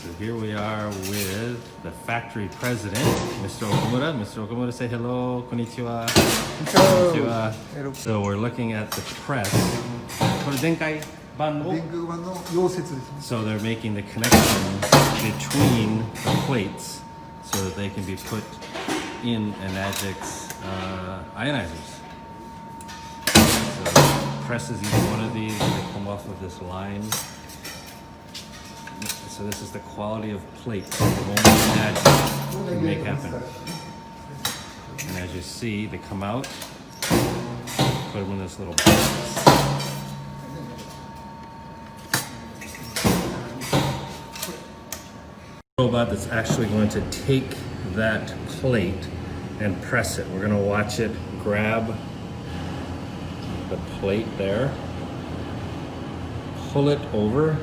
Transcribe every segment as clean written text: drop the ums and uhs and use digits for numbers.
So here we are with the factory president, Mr. Okamura. Mr. Okamura, say hello, konnichiwa. Konnichiwa. So we're looking at the press. So they're making the connection between the plates so that they can be put in Enagic's ionizers. So presses each one of these, they come off of this line. So this is the quality of plate that only Enagic can make happen. And as you see, they come out, put them in this little box. Robot that's actually going to take that plate and press it. We're going to watch it grab the plate there, pull it over,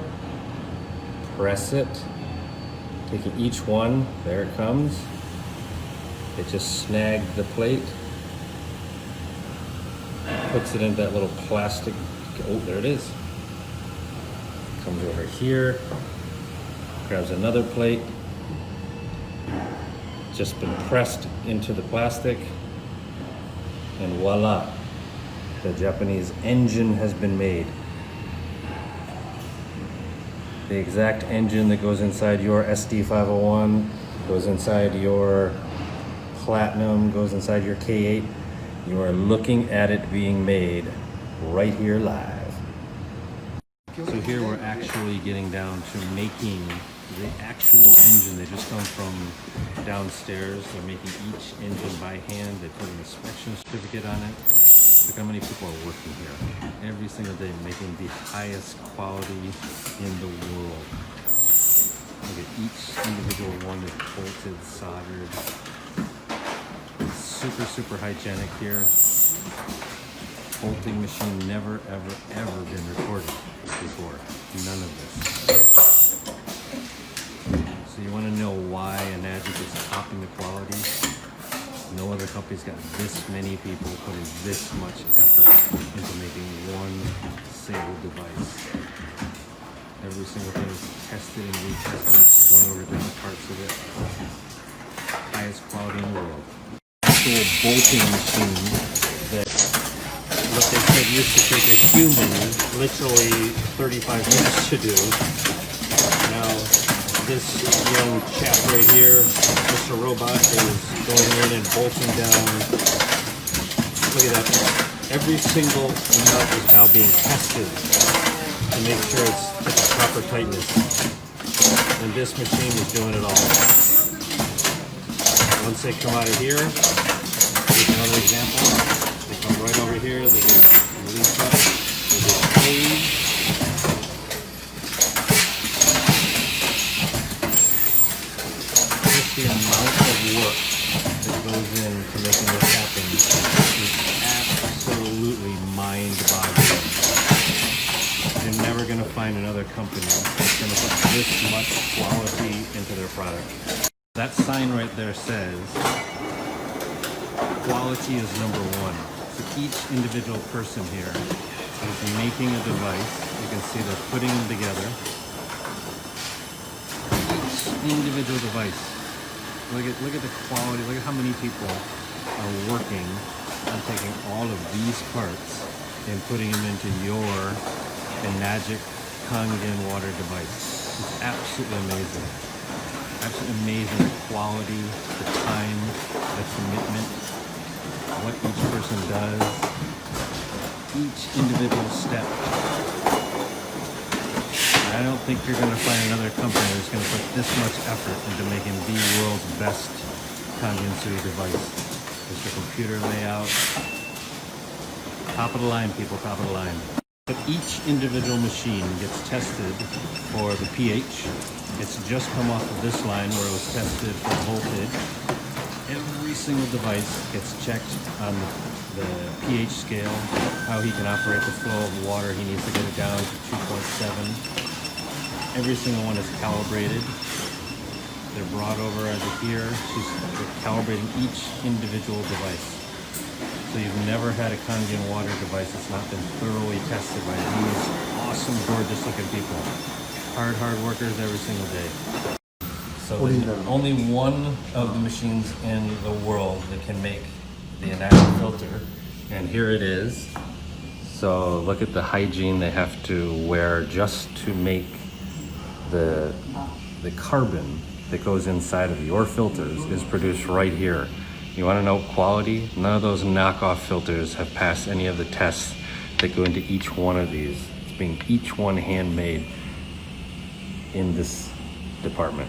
press it, taking each one, there it comes. It just snagged the plate, puts it in that little plastic, oh, there it is. Comes over here, grabs another plate, just been pressed into the plastic, and voila, the Japanese engine has been made. The exact engine that goes inside your SD501, goes inside your Platinum, goes inside your K8. You are looking at it being made right here live. So here we're actually getting down to making the actual engine. They just come from downstairs. They're making each engine by hand. They put an inspection certificate on it. Look how many people are working here. Every single day making the highest quality in the world. Look at each individual one is bolted, soldered. Super, super hygienic here. Bolting machine never, ever, ever been recorded before. None of this. So you want to know why Enagic is topping the quality? No other company's got this many people putting this much effort into making one single device. Every single thing is tested and retested, going over different parts of it. Highest quality in the world. Actual bolting machine that what they said used to take a human literally 35 minutes to do. Now this young chap right here, Mr. Robot, is going in and bolting down. Look at that. Every single nut is now being tested to make sure it's at the proper tightness. And this machine is doing it all. Once they come out of here, here's another example. They come right over here, they get released up, they get clean. The amount of work that goes into making this happen is absolutely mind-boggling. You're never going to find another company that's going to put this much quality into their product. That sign right there says quality is number one. So each individual person here is making a device. You can see they're putting them together. Each individual device. Look at the quality, look at how many people are working on taking all of these parts and putting them into your Enagic Kangen water device. It's absolutely amazing. Absolutely amazing the quality, the time, the commitment, what each person does, each individual step. I don't think you're going to find another company that's going to put this much effort into making the world's best Kangen device. There's the computer layout. Top of the line, people, top of the line. But each individual machine gets tested for the pH. It's just come off of this line where it was tested for voltage. Every single device gets checked on the pH scale, how he can operate the flow of water. He needs to get it down to 2.7. Every single one is calibrated. They're brought over under here. They're calibrating each individual device. So you've never had a Kangen water device that's not been thoroughly tested by these awesome, gorgeous looking people. hard workers every single day. So What do you there's know? only one of the machines in the world that can make the Enagic filter, and here it is. So look at the hygiene they have to wear just to make the carbon that goes inside of your filters is produced right here. You want to know quality? None of those knockoff filters have passed any of the tests that go into each one of these. It's being each one handmade in this department.